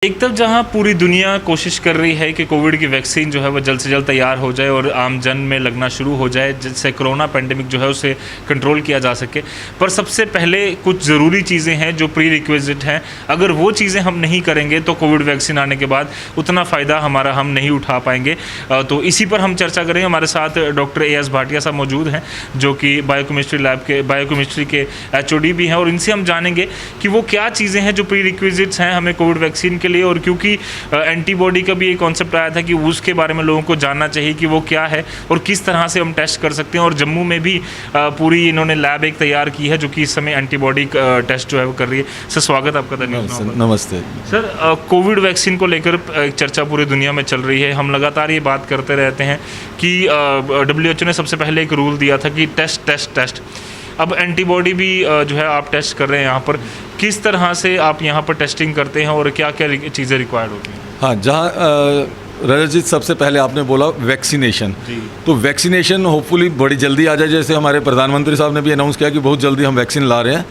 एक तरफ जहां पूरी दुनिया कोशिश कर रही है कि कोविड की वैक्सीन जो है वो जल्द से जल्द तैयार हो जाए और आम जन में लगना शुरू हो जाए, जिससे कोरोना पेंडेमिक जो है उसे कंट्रोल किया जा सके, पर सबसे पहले कुछ ज़रूरी चीज़ें हैं जो प्री रिक्विजिट हैं। अगर वो चीज़ें हम नहीं करेंगे तो कोविड वैक्सीन आने के बाद उतना फ़ायदा हमारा हम नहीं उठा पाएंगे। तो इसी पर हम चर्चा करेंगे। हमारे साथ डॉक्टर AS भाटिया साहब मौजूद हैं, जो कि बायोकेमिस्ट्री के HOD भी हैं, और इनसे हम जानेंगे कि वो क्या चीज़ें हैं जो प्री रिक्विजिट्स हैं हमें कोविड वैक्सीन के लिए। और क्योंकि एंटीबॉडी का भी एक कॉन्सेप्ट आया था कि उसके बारे में लोगों को जानना चाहिए कि वो क्या है और किस तरह से हम टेस्ट कर सकते हैं। और जम्मू में भी पूरी इन्होंने लैब एक तैयार की है जो कि इस समय एंटीबॉडी टेस्ट जो है वो कर रही है। सर, स्वागत आपका। धन्यवाद। नमस्ते सर, कोविड वैक्सीन को लेकर चर्चा पूरी दुनिया में चल रही है। हम लगातार ये बात करते रहते हैं कि WHO ने सबसे पहले एक रूल दिया था कि टेस्ट टेस्ट टेस्ट। अब एंटीबॉडी भी जो है आप टेस्ट कर रहे हैं यहाँ पर। किस तरह से आप यहाँ पर टेस्टिंग करते हैं और क्या क्या चीज़ें रिक्वायर्ड होती हैं? हाँ, जहाँ रजत सबसे पहले आपने बोला वैक्सीनेशन, तो वैक्सीनेशन होपफुली बड़ी जल्दी आ जाए। जैसे हमारे प्रधानमंत्री साहब ने भी अनाउंस किया कि बहुत जल्दी हम वैक्सीन ला रहे हैं।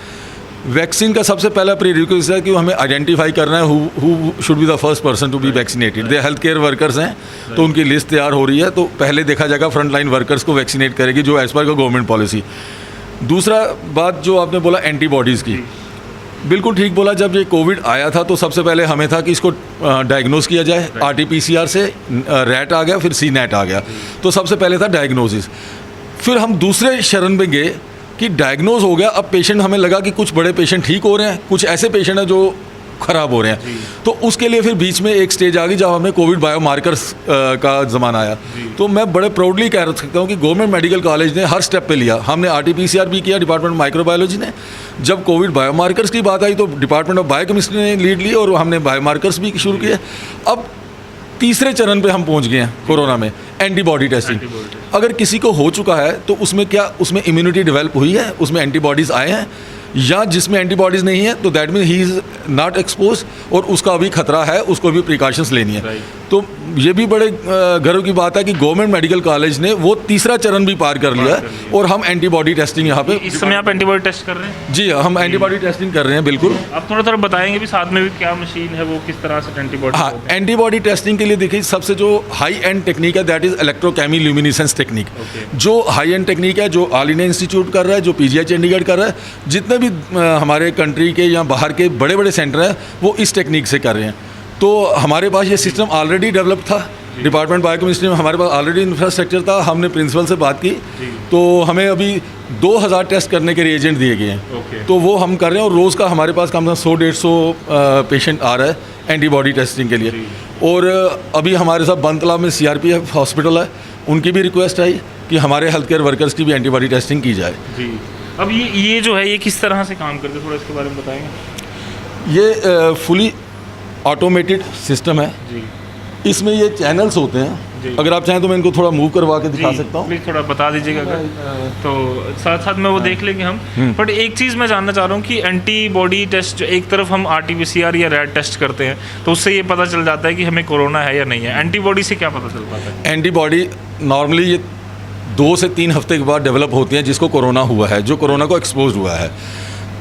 वैक्सीन का सबसे पहला प्री रिक्विजिट है कि हमें आइडेंटिफाई करना है who should be the first person to be vaccinated. They health care workers हैं, तो उनकी लिस्ट तैयार हो रही है। तो पहले देखा जाएगा फ्रंट लाइन वर्कर्स को वैक्सीनेट करेगी, जो एज पर का गवर्नमेंट पॉलिसी। दूसरा बात जो आपने बोला एंटीबॉडीज़ की, बिल्कुल ठीक बोला। जब ये कोविड आया था तो सबसे पहले हमें था कि इसको डायग्नोस किया जाए। RT-PCR से रैट आ गया, फिर CNET आ गया। तो सबसे पहले था डायग्नोसिस। फिर हम दूसरे शरण में गए कि डायग्नोज हो गया। अब पेशेंट, हमें लगा कि कुछ बड़े पेशेंट ठीक हो रहे हैं, कुछ ऐसे पेशेंट हैं जो ख़राब हो रहे हैं। तो उसके लिए फिर बीच में एक स्टेज आ गई जब हमें कोविड बायोमार्कर्स का ज़माना आया। तो मैं बड़े प्राउडली कह सकता हूँ कि गवर्नमेंट मेडिकल कॉलेज ने हर स्टेप पे लिया। हमने RT-PCR भी किया, डिपार्टमेंट माइक्रोबायोलॉजी ने। जब कोविड बायोमार्कर्स की बात आई तो डिपार्टमेंट ऑफ बायोकेमिस्ट्री ने लीड ली और हमने बायोमार्कर्स भी शुरू किए। अब तीसरे चरण पे हम पहुंच गए हैं कोरोना में, एंटीबॉडी टेस्टिंग। अगर किसी को हो चुका है तो उसमें इम्यूनिटी डेवलप हुई है, उसमें एंटीबॉडीज़ आए हैं, या जिसमें एंटीबॉडीज़ नहीं है तो that mean he is not expose और उसका अभी खतरा है, उसको भी प्रिकॉशंस लेनी है। तो ये भी बड़े गर्व की बात है कि गवर्नमेंट मेडिकल कॉलेज ने वो तीसरा चरण भी पार कर लिया है और हम एंटीबॉडी टेस्टिंग यहाँ पे इस समय आप एंटीबॉडी टेस्ट कर रहे हैं? जी, हम एंटीबॉडी टेस्टिंग कर रहे हैं। बिल्कुल। आप थोड़ा बताएंगे भी साथ में भी क्या मशीन है, वो किस तरह से एंटीबॉडी? हाँ, एंटीबॉडी टेस्टिंग के लिए देखिए सबसे जो हाई एंड टेक्निक है दैट इज़ इलेक्ट्रोकेमिल्यूमिनेसेंस टेक्निक। जो हाई एंड टेक्निक है, जो ऑल इंडिया इंस्टीट्यूट कर रहा है, जो PGI चंडीगढ़ कर रहा है, जितने भी हमारे कंट्री के या बाहर के बड़े बड़े सेंटर हैं वो इस टेक्निक से कर रहे हैं। तो हमारे पास ये सिस्टम ऑलरेडी डेवलप था। डिपार्टमेंट बायोकेमिस्ट्री में हमारे पास ऑलरेडी इंफ्रास्ट्रक्चर था। हमने प्रिंसिपल से बात की तो हमें अभी 2000 टेस्ट करने के रिएजेंट दिए गए हैं। तो वो हम कर रहे हैं और रोज़ का हमारे पास कम से कम 100-150 पेशेंट आ रहा है एंटीबॉडी टेस्टिंग के लिए। और अभी हमारे साथ बनतला में CRPF हॉस्पिटल है, उनकी भी रिक्वेस्ट आई कि हमारे हेल्थ केयर वर्कर्स की भी एंटीबॉडी टेस्टिंग की जाए। जी। अब ये जो है ये किस तरह से काम करते हैं, थोड़ा इसके बारे में बताएंगे? ये फुली ऑटोमेटेड सिस्टम है जी। इसमें ये चैनल्स होते हैं। अगर आप चाहें तो मैं इनको थोड़ा मूव करवा के दिखा सकता हूँ। प्लीज़ थोड़ा बता दीजिएगा अगर, तो साथ साथ में वो देख लेंगे हम। बट एक चीज़ मैं जानना चाह रहा हूँ कि एंटीबॉडी टेस्ट एक तरफ हम RT-PCR या रैट टेस्ट करते हैं तो उससे ये पता चल जाता है कि हमें कोरोना है या नहीं है। एंटीबॉडी से क्या पता चल पाता है? एंटीबॉडी नॉर्मली ये 2 से 3 हफ्ते के बाद डेवलप होती हैं, जिसको कोरोना हुआ है, जो कोरोना को एक्सपोज हुआ है।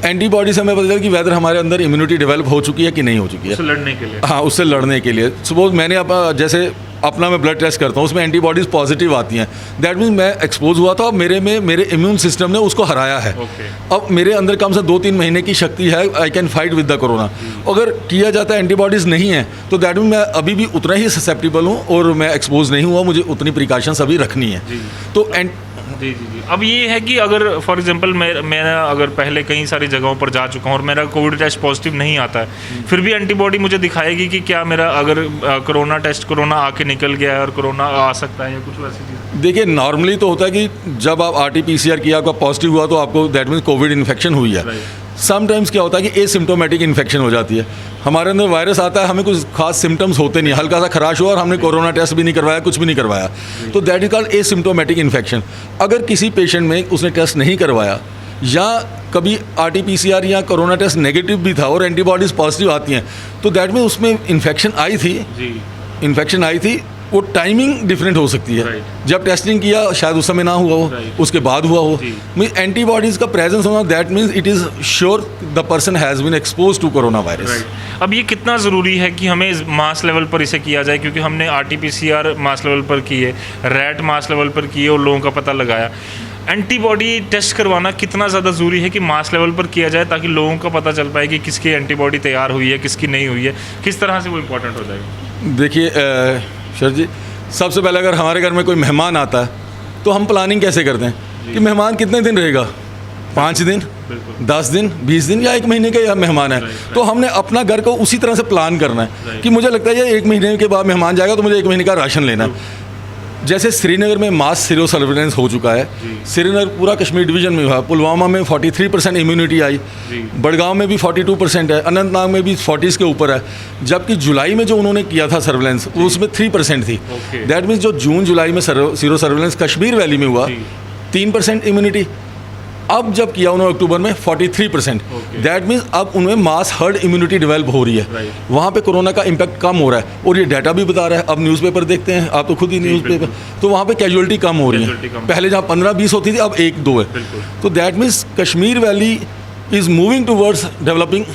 एंटीबॉडी से हमें पता चला कि वेदर हमारे अंदर इम्यूनिटी डेवलप हो चुकी है कि नहीं हो चुकी है, उससे लड़ने के लिए। हाँ, उससे लड़ने के लिए। सपोज मैंने जैसे अपना मैं ब्लड टेस्ट करता हूँ, उसमें एंटीबॉडीज़ पॉजिटिव आती हैं, दैट मीन मैं एक्सपोज हुआ था, मेरे इम्यून सिस्टम ने उसको हराया है। अब मेरे अंदर कम से 2-3 महीने की शक्ति है, I can fight with the corona. अगर किया जाता है एंटीबॉडीज़ नहीं है तो दैट मीन मैं अभी भी उतना ही ससेप्टिबल हूँ और मैं एक्सपोज नहीं हुआ, मुझे उतनी प्रिकॉशंस अभी रखनी है। तो जी। अब ये है कि अगर फॉर एग्जांपल मैं अगर पहले कई सारी जगहों पर जा चुका हूँ और मेरा कोविड टेस्ट पॉजिटिव नहीं आता है, फिर भी एंटीबॉडी मुझे दिखाएगी कि क्या मेरा अगर कोरोना आके निकल गया है और कोरोना आ सकता है या कुछ वैसी चीज़? देखिए, नॉर्मली तो होता है कि जब आप RT-PCR किया, आपका पॉजिटिव हुआ तो आपको दैट मीन्स कोविड इन्फेक्शन हुई है। समटाइम्स क्या होता है कि एसिम्प्टोमेटिक इन्फेक्शन हो जाती है। हमारे अंदर वायरस आता है, हमें कुछ खास सिम्टम्स होते नहीं, हल्का सा खराश हुआ और हमने कोरोना टेस्ट भी नहीं करवाया, कुछ भी नहीं करवाया, तो that is called asymptomatic infection. अगर किसी पेशेंट में उसने टेस्ट नहीं करवाया या कभी RT-PCR या कोरोना टेस्ट नेगेटिव भी था और एंटीबॉडीज़ पॉजिटिव आती हैं, तो दैट मीन उसमें इन्फेक्शन आई थी वो टाइमिंग डिफरेंट हो सकती है। Right. जब टेस्टिंग किया शायद उस समय ना हुआ हो, Right. उसके बाद हुआ हो। जी। मीन एंटीबॉडीज़ का प्रेजेंस होना, that means it is sure the person has been expose to corona virus. Right. अब ये कितना ज़रूरी है कि हमें मास लेवल पर इसे किया जाए, क्योंकि हमने RT-PCR मास लेवल पर किए, रैट मास लेवल पर किए और लोगों का पता लगाया। एंटीबॉडी टेस्ट करवाना कितना ज़्यादा ज़रूरी है कि मास लेवल पर किया जाए, ताकि लोगों का पता चल पाए कि किसकी एंटीबॉडी तैयार हुई है, किसकी नहीं हुई है, किस तरह से वो इम्पोर्टेंट हो जाएगा? देखिए सर जी, सबसे पहले अगर हमारे घर में कोई मेहमान आता है तो हम प्लानिंग कैसे करते हैं कि मेहमान कितने दिन रहेगा, 5 दिन, 10 दिन, 20 दिन या 1 महीने का या मेहमान है। तो हमने अपना घर को उसी तरह से प्लान करना है कि मुझे लगता है ये 1 महीने के बाद मेहमान जाएगा तो मुझे 1 महीने का राशन लेना है। जैसे श्रीनगर में मास सीरो सर्विलेंस हो चुका है, श्रीनगर पूरा कश्मीर डिवीजन में हुआ, पुलवामा में 43% इम्यूनिटी आई, बड़गांव में भी 42% है, अनंतनाग में भी 40 के ऊपर है। जबकि जुलाई में जो उन्होंने किया था सर्विलेंस वो उसमें 3% थी। दैट मीन्स जो जून जुलाई में सीरो सर्विलेंस कश्मीर वैली में हुआ 3% इम्यूनिटी, अब जब किया उन्होंने अक्टूबर में 43%। दैट मीन्स अब उनमें मास हर्ड इम्यूनिटी डेवलप हो रही है। वहाँ पे कोरोना का इम्पैक्ट कम हो रहा है और ये डाटा भी बता रहा है। अब न्यूज़पेपर देखते हैं, आप तो खुद ही न्यूज़पेपर, तो वहाँ पे कैजुअलिटी कम हो रही है। पहले जहाँ 15-20 होती थी अब 1-2 है। तो that means Kashmir valley is moving towards developing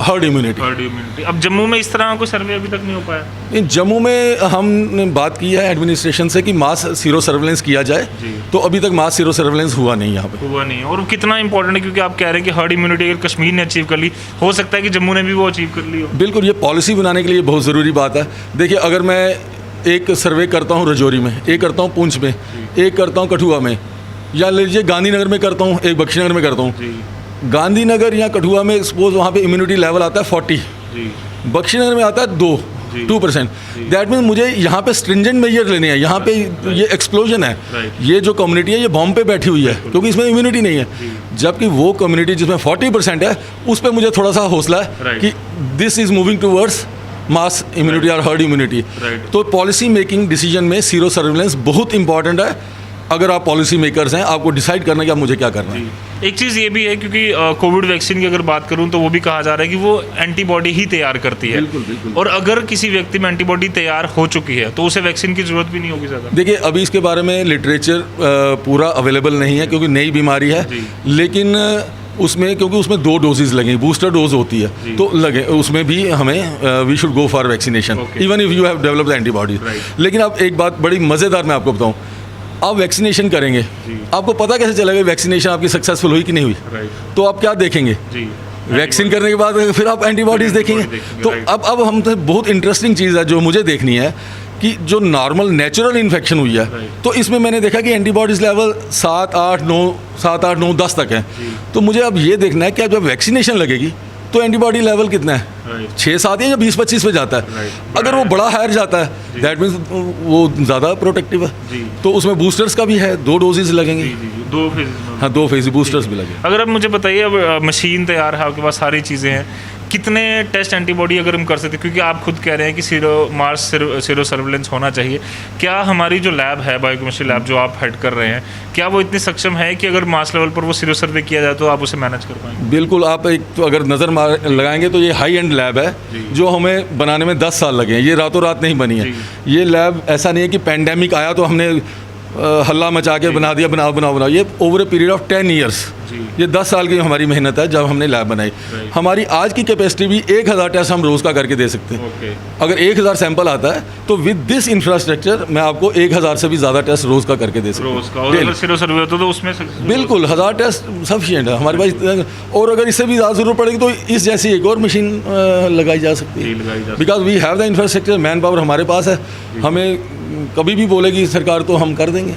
herd immunity. अब जम्मू में इस तरह कोई सर्वे अभी तक नहीं हो पाया? जम्मू में हमने बात की है एडमिनिस्ट्रेशन से कि मास सीरो सर्विलेंस किया जाए, तो अभी तक मास सीरो सर्विलेंस हुआ नहीं यहाँ पे। हुआ नहीं। और कितना इंपॉर्टेंट है, क्योंकि आप कह रहे हैं कि हर्ड इम्यूनिटी अगर कश्मीर ने अचीव कर ली, हो सकता है कि जम्मू ने भी वो अचीव कर ली हो। बिल्कुल, ये पॉलिसी बनाने के लिए बहुत ज़रूरी बात है। देखिए, अगर मैं एक सर्वे करता हूँ रजौरी में, एक करता हूँ पुंछ में, एक करता हूँ कठुआ में, या लीजिए गांधीनगर में करता हूँ, एक बख्शीनगर में करता हूँ। गांधीनगर या कठुआ में सपोज वहाँ पे इम्यूनिटी लेवल आता है 40, बख्शीनगर में आता है 2%। दैट मीन्स मुझे यहाँ पे स्ट्रिंजेंट मेजर लेने हैं। यहाँ पे ये एक्सप्लोजन है, ये जो कम्युनिटी है ये बॉम्ब पे बैठी हुई है क्योंकि इसमें इम्यूनिटी नहीं है। जबकि वो कम्युनिटी जिसमें 40% है उस पर मुझे थोड़ा सा हौसला है कि this is moving towards mass immunity और हर्ड इम्यूनिटी। तो पॉलिसी मेकिंग डिसीजन में सीरो सर्विलेंस बहुत इंपॉर्टेंट है। अगर आप पॉलिसी मेकर्स हैं, आपको डिसाइड करना है कि आप मुझे क्या करना है। एक चीज़ ये भी है, क्योंकि कोविड वैक्सीन की अगर बात करूं तो वो भी कहा जा रहा है कि वो एंटीबॉडी ही तैयार करती है। बिल्कुल। और अगर किसी व्यक्ति में एंटीबॉडी तैयार हो चुकी है तो उसे वैक्सीन की जरूरत भी नहीं होगी ज़्यादा। देखिए, अभी इसके बारे में लिटरेचर पूरा अवेलेबल नहीं है क्योंकि नई बीमारी है। लेकिन उसमें क्योंकि उसमें 2 डोजेज़ लगेंगे, बूस्टर डोज होती है, तो लगे उसमें भी हमें we should go for vaccination even if you have developed antibodies. लेकिन अब एक बात बड़ी मज़ेदार मैं आपको बताऊँ, आप वैक्सीनेशन करेंगे, आपको पता कैसे चलेगा वैक्सीनेशन आपकी सक्सेसफुल हुई कि नहीं हुई? तो आप क्या देखेंगे? वैक्सीन करने के बाद फिर आप एंटीबॉडीज़ देखेंगे। तो अब हम तो बहुत इंटरेस्टिंग चीज़ है जो मुझे देखनी है कि जो नॉर्मल नेचुरल इन्फेक्शन हुई है, तो इसमें मैंने देखा कि एंटीबॉडीज़ लेवल 7, 8, 9, 10 तक है। तो मुझे अब ये देखना है कि जब वैक्सीनेशन लगेगी तो एंटीबॉडी लेवल कितना है, 6-7 या 20-25 पे जाता है। अगर वो बड़ा हायर जाता है दैट मीन्स वो ज़्यादा प्रोटेक्टिव है। तो उसमें बूस्टर्स का भी है, 2 डोजेज लगेंगे। 2 फेज। हाँ, 2 फेज बूस्टर्स भी लगेंगे। अगर अब मुझे बताइए, अब मशीन तैयार है आपके पास, सारी चीज़ें हैं, कितने टेस्ट एंटीबॉडी अगर हम कर सकते हैं, क्योंकि आप खुद कह रहे हैं कि सीरो सर्विलेंस होना चाहिए, क्या हमारी जो लैब है, बायोकेमिस्ट्री लैब जो आप हेड कर रहे हैं, क्या वो इतनी सक्षम है कि अगर मास लेवल पर वो सीरो सर्वे किया जाए तो आप उसे मैनेज कर पाएंगे? बिल्कुल। आप एक तो अगर नज़र लगाएंगे तो ये हाई एंड लैब है जो हमें बनाने में 10 साल लगे हैं। ये रातों रात नहीं बनी है। ये लैब ऐसा नहीं है कि पैंडेमिक आया तो हमने हल्ला मचा के बना दिया, बनाओ। ये over a period of 10 years, ये 10 साल की हमारी मेहनत है जब हमने लैब बनाई। हमारी आज की कैपेसिटी भी 1000 टेस्ट हम रोज़ का करके दे सकते हैं। अगर 1000 सैंपल आता है तो विद दिस इंफ्रास्ट्रक्चर मैं आपको 1000 से भी ज़्यादा टेस्ट रोज़ का करके दे सकता हूँ। तो उसमें बिल्कुल 1000 टेस्ट सफिशिएंट है हमारे पास। और अगर इससे भी ज़्यादा ज़रूरत पड़ेगी तो इस जैसी एक और मशीन लगाई जा सकती है। Because we have the infrastructure, man power हमारे पास है। हमें कभी भी बोलेगी सरकार तो हम कर देंगे।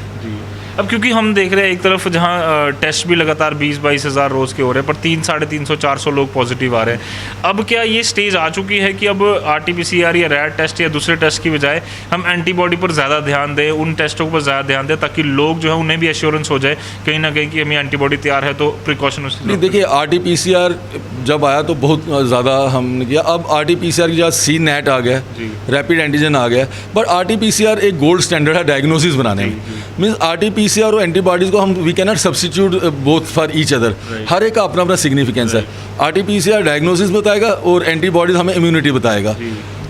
अब क्योंकि हम देख रहे हैं एक तरफ जहाँ टेस्ट भी लगातार 20-22 हज़ार रोज़ के हो रहे हैं, पर 300-350-400 लोग पॉजिटिव आ रहे हैं। अब क्या ये स्टेज आ चुकी है कि अब RT-PCR या रैट टेस्ट या दूसरे टेस्ट की बजाय हम एंटीबॉडी पर ज़्यादा ध्यान दें, उन टेस्टों पर ज़्यादा ध्यान दें, ताकि लोग जो है उन्हें भी एश्योरेंस हो जाए कहीं ना कहीं कि हमें एंटीबॉडी तैयार है, तो प्रिकॉशन उससे। नहीं, देखिए RT-PCR जब आया तो बहुत ज़्यादा हमने किया। अब RT-PCR की जगह CNAT आ गया, रैपिड एंटीजन आ गया। बट RT-PCR एक गोल्ड स्टैंडर्ड है डायग्नोसिस बनाने में। मीन्स RT-PCR और एंटीबॉडीज़ को हम we can not substitute both for each other. हर एक का अपना अपना सिग्निफिकेंस है। RT-PCR डायग्नोसिस बताएगा और एंटीबॉडीज़ हमें इम्यूनिटी बताएगा।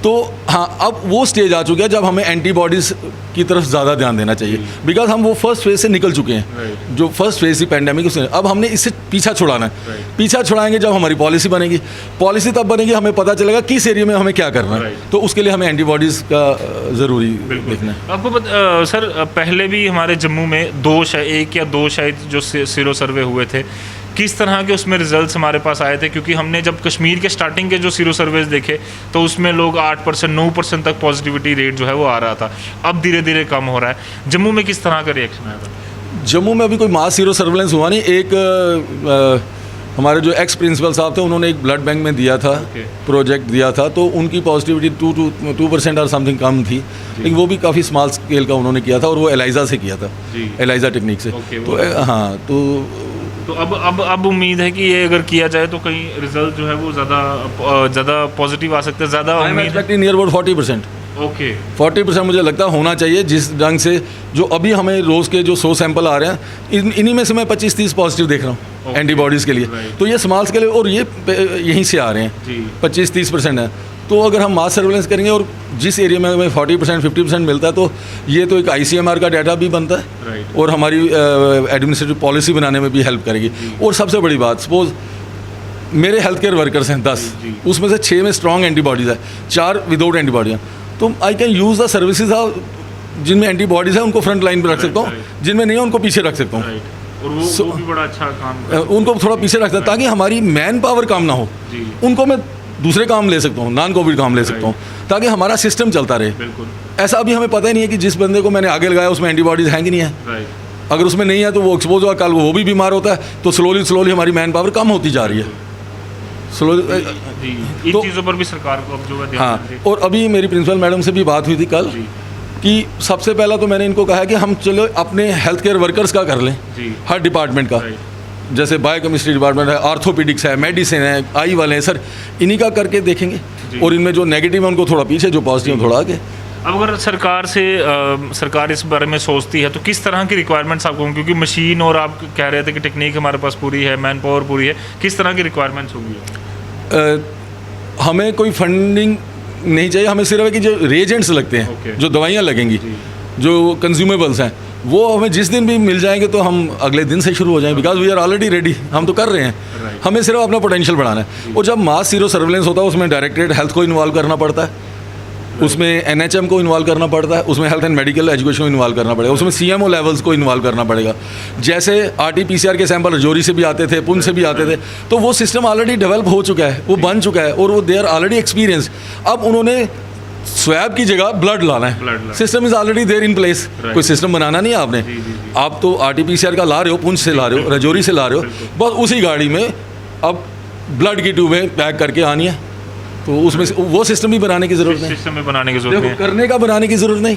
तो हाँ, अब वो स्टेज आ चुका है जब हमें एंटीबॉडीज़ की तरफ ज़्यादा ध्यान देना चाहिए, बिकॉज हम वो फर्स्ट फेज से निकल चुके हैं। जो फर्स्ट फेज थी पैंडेमिक, उससे अब हमने इससे पीछा छुड़ाना है। पीछा छुड़ाएंगे जब हमारी पॉलिसी बनेगी। पॉलिसी तब बनेगी हमें पता चलेगा किस एरिया में हमें क्या करना है, तो उसके लिए हमें एंटीबॉडीज़ का ज़रूरी देखना है। आपको सर पहले भी हमारे जम्मू में एक या दो शायद जो सीरो सर्वे हुए थे, किस तरह के उसमें रिजल्ट्स हमारे पास आए थे? क्योंकि हमने जब कश्मीर के स्टार्टिंग के जो सीरो सर्वेज देखे तो उसमें लोग 8% 9% तक पॉजिटिविटी रेट जो है वो आ रहा था। अब धीरे धीरे कम हो रहा है। जम्मू में किस तरह का रिएक्शन आया था? जम्मू में अभी कोई मास सीरो सर्वेलेंस हुआ नहीं। एक हमारे जो एक्स प्रिंसिपल साहब थे उन्होंने एक ब्लड बैंक में दिया था, प्रोजेक्ट दिया था, तो उनकी पॉजिटिविटी 2% और समथिंग कम थी, लेकिन वो भी काफ़ी स्मॉल स्केल का उन्होंने किया था और वो एलाइजा से किया था, एलाइजा टेक्निक से। तो हाँ, तो अब उम्मीद है कि ये अगर किया जाए तो कहीं रिजल्ट जो है वो ज़्यादा पॉजिटिव आ सकते हैं। ज़्यादा उम्मीद है नियर अबाउट 40%। ओके 40% मुझे लगता है होना चाहिए। जिस ढंग से जो अभी हमें रोज़ के जो 100 सैंपल आ रहे हैं, इन्हीं में से मैं 25-30 पॉजिटिव देख रहा हूँ एंटीबॉडीज़ के लिए। तो ये स्मॉल स्केल और ये यहीं से आ रहे हैं, 25-30% है। तो अगर हम मास सर्वेलेंस करेंगे और जिस एरिया में हमें 40% 50% मिलता है, तो ये तो एक ICMR का डाटा भी बनता है और हमारी एडमिनिस्ट्रेटिव पॉलिसी बनाने में भी हेल्प करेगी। और सबसे बड़ी बात, सपोज मेरे हेल्थ केयर वर्कर्स हैं 10, उसमें से 6 में स्ट्रॉन्ग एंटीबॉडीज़ है, 4 विदाउट एंटीबॉडी हैं, तो I can use the services जिनमें एंटीबॉडीज़ है उनको फ्रंट लाइन पर रख सकता हूँ, जिनमें नहीं है उनको पीछे रख सकता हूँ। और वो भी बड़ा अच्छा काम उनको थोड़ा पीछे रख सकता हूँ ताकि हमारी मैन पावर काम ना हो, उनको मैं दूसरे काम ले सकता हूँ, नॉन कोविड काम ले सकता हूँ, ताकि हमारा सिस्टम चलता रहे। ऐसा अभी हमें पता ही नहीं है कि जिस बंदे को मैंने आगे लगाया उसमें एंटीबॉडीज़ हैं कि नहीं है। अगर उसमें नहीं है तो वो एक्सपोज हुआ, कल वो भी बीमार होता है, तो स्लोली हमारी मैन पावर कम होती जा रही है। इन चीज़ों पर भी सरकार को अब जो है ध्यान देना चाहिए। और अभी मेरी प्रिंसिपल मैडम से भी बात हुई थी कल कि सबसे पहला तो मैंने इनको कहा कि हम चलो अपने हेल्थ केयर वर्कर्स का कर लें, हर डिपार्टमेंट का, जैसे बायोकेमिस्ट्री डिपार्टमेंट है, आर्थोपीडिक्स है, मेडिसिन है, आई वाले हैं, सर इन्हीं का करके देखेंगे। और इनमें जो नेगेटिव है उनको थोड़ा पीछे, जो पॉजिटिव है थोड़ा आगे। अब अगर सरकार इस बारे में सोचती है तो किस तरह की रिक्वायरमेंट्स आपको, क्योंकि मशीन और आप कह रहे थे कि टेक्निक हमारे पास पूरी है, मैन पावर पूरी है, किस तरह की रिक्वायरमेंट्स होगी? हमें कोई फंडिंग नहीं चाहिए, हमें सिर्फ है कि जो रिएजेंट्स लगते हैं, जो दवाइयाँ लगेंगी, जो कंज्यूमेबल्स हैं, वो हमें जिस दिन भी मिल जाएंगे तो हम अगले दिन से शुरू हो जाएंगे, because we are already ready, हम तो कर रहे हैं। हमें सिर्फ अपना पोटेंशियल बढ़ाना है। और जब मास सीरो सर्वेलेंस होता है उसमें डायरेक्टरेट हेल्थ को इन्वॉल्व करना पड़ता है, उसमें NHM को इन्वॉल्व करना पड़ता है, उसमें हेल्थ एंड मेडिकल एजुकेशन को इन्वॉल्व करना पड़ेगा, उसमें CMO लेवल्स को इन्वॉल्व करना पड़ेगा। जैसे RT-PCR के सैंपल रजौरी से भी आते थे, पुंछ से भी आते थे, तो वो सिस्टम ऑलरेडी डेवलप हो चुका है, वो बन चुका है और वो दे आर ऑलरेडी एक्सपीरियंस। अब उन्होंने स्वैब की जगह ब्लड लाना है, system is already there in place. कोई सिस्टम बनाना नहीं है आपने, आप तो RT-PCR का ला रहे हो, पुंछ से ला रहे हो, रजौरी से ला रहे हो, बस उसी गाड़ी में अब ब्लड की ट्यूबें पैक करके आनी है। तो उसमें वो सिस्टम भी बनाने की जरूरत नहीं, सिस्टम में बनाने की जरूरत नहीं, करने का बनाने की जरूरत नहीं,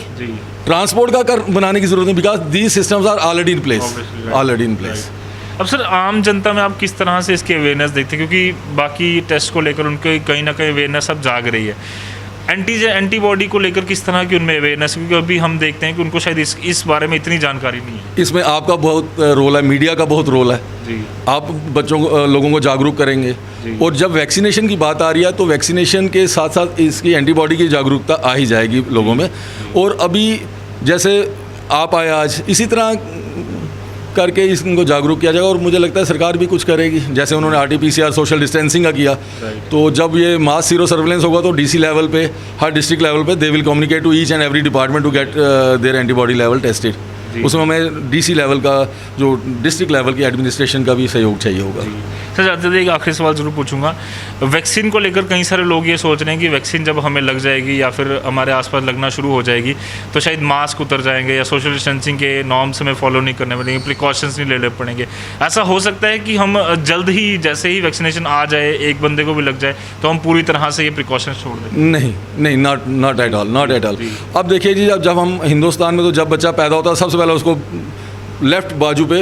ट्रांसपोर्ट का बनाने की जरूरत नहीं, because these systems are already in place, already in place. अब सर आम जनता में आप किस तरह से इसकी अवेयरनेस देखते हैं, क्योंकि बाकी टेस्ट को लेकर उनके कहीं ना कहीं अवेयरनेस अब जाग रही है, एंटीबॉडी को लेकर किस तरह की उनमें अवेयरनेस, क्योंकि अभी हम देखते हैं कि उनको शायद इस बारे में इतनी जानकारी नहीं है। इसमें आपका बहुत रोल है, मीडिया का बहुत रोल है जी। आप लोगों को जागरूक करेंगे, और जब वैक्सीनेशन की बात आ रही है तो वैक्सीनेशन के साथ साथ इसकी एंटीबॉडी की जागरूकता आ ही जाएगी लोगों में। और अभी जैसे आप आए आज, इसी तरह करके इनको जागरूक किया जाएगा, और मुझे लगता है सरकार भी कुछ करेगी, जैसे उन्होंने RT-PCR सोशल डिस्टेंसिंग का किया, तो जब ये मास सीरो सर्वेलेंस होगा तो DC लेवल पे, हर डिस्ट्रिक्ट लेवल पे they will communicate to each and every department to get their antibody level tested. उसमें हमें DC लेवल का, जो डिस्ट्रिक्ट लेवल की एडमिनिस्ट्रेशन का भी सहयोग चाहिए होगा। सर जाते थे एक आखिरी सवाल ज़रूर पूछूंगा, वैक्सीन को लेकर कई सारे लोग ये सोच रहे हैं कि वैक्सीन जब हमें लग जाएगी या फिर हमारे आसपास लगना शुरू हो जाएगी तो शायद मास्क उतर जाएंगे या सोशल डिस्टेंसिंग के नॉर्म्स हमें फॉलो नहीं करने पड़ेंगे, प्रिकॉशंस नहीं लेने पड़ेंगे। ऐसा हो सकता है कि हम जल्द ही जैसे ही वैक्सीनेशन आ जाए, एक बंदे को भी लग जाए, तो हम पूरी तरह से ये प्रिकॉशंस छोड़ दें? नहीं, नॉट एट ऑल। अब देखिए जी, जब हम हिंदुस्तान में, तो जब बच्चा पैदा होता है सबसे पहले उसको लेफ्ट बाजू पे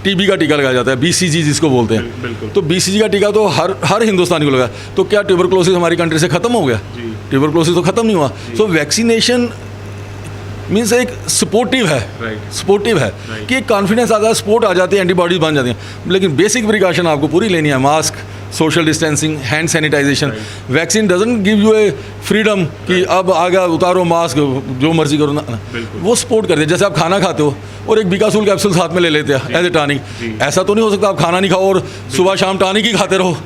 TB का टीका लगाया जाता है, BCG जिसको बोलते हैं। तो BCG का टीका तो हर हिंदुस्तानी को लगा। तो क्या ट्यूबरक्लोसिस हमारी कंट्री से ख़त्म हो गया? ट्यूबरक्लोसिस तो ख़त्म नहीं हुआ। सो वैक्सीनेशन मीन्स एक सपोर्टिव है, कि एक कॉन्फिडेंस आता है, सपोर्ट आ जाती है, एंटीबॉडीज बन जाती हैं। लेकिन बेसिक प्रिकॉशन आपको पूरी लेनी है, mask, social distancing, hand sanitization. Vaccine doesn't give you a freedom कि अब आगे उतारो मास्क, जो मर्जी करो ना, वो सपोर्ट करते हैं। जैसे आप खाना खाते हो और एक बिकासूल कैप्सूल साथ में ले लेते हैं एज ए टॉनिक, ऐसा तो नहीं हो सकता आप खाना नहीं खाओ और सुबह शाम टॉनिक ही खाते रहो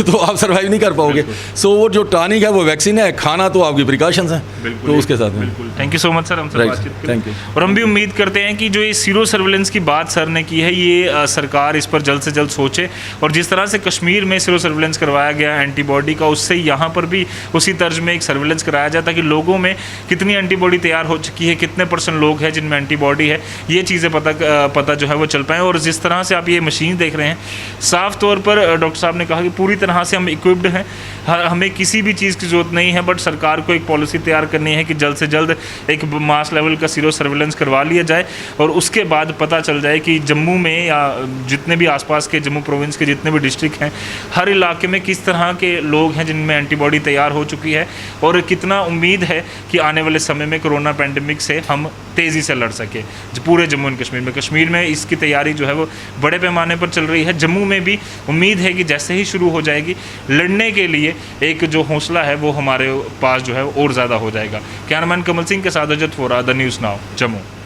तो आप सर्वाइव नहीं कर पाओगे। सो वो जो टॉनिक है वो वैक्सीन है, खाना तो आपकी प्रिकॉशंस हैं, तो उसके साथ में। Thank you so much sir, हमसे Right. बातचीत के Thank लिए। you. और हम भी उम्मीद करते हैं कि जो ये सीरो सर्विलेंस की बात सर ने की है, ये सरकार इस पर जल्द से जल्द सोचे, और जिस तरह से कश्मीर में सीरो सर्विलेंस करवाया गया एंटीबॉडी का, उससे यहाँ पर भी उसी तर्ज में एक सर्विलेंस कराया जाए ताकि लोगों में कितनी एंटीबॉडी तैयार हो चुकी है, कितने % लोग हैं जिनमें एंटीबॉडी है, ये चीज़ें पता जो है वो चल पाएँ। और जिस तरह से आप ये मशीन देख रहे हैं, साफ तौर पर डॉक्टर साहब ने कहा कि पूरी तरह से हम इक्विप्ड हैं, हमें किसी भी चीज़ की ज़रूरत नहीं है, बट सरकार को एक पॉलिसी तैयार करनी है कि जल्द से जल्द एक मास लेवल का सीरो सर्विलेंस करवा लिया जाए, और उसके बाद पता चल जाए कि जम्मू में या जितने भी आसपास के जम्मू प्रोविंस के जितने भी डिस्ट्रिक्ट हैं, हर इलाके में किस तरह के लोग हैं जिनमें एंटीबॉडी तैयार हो चुकी है, और कितना उम्मीद है कि आने वाले समय में कोरोना पैंडेमिक से हम तेज़ी से लड़ सके पूरे जम्मू एंड कश्मीर में। कश्मीर में इसकी तैयारी जो है वो बड़े पैमाने पर चल रही है। जम्मू में भी उम्मीद है कि जैसे ही शुरू हो जाएगी, लड़ने के लिए एक जो हौसला है वो हमारे पास जो है और ज़्यादा हो जाएगा। कैमरामैन कमल सिंह के साथ Ajat Vora, the News Now, Jammu.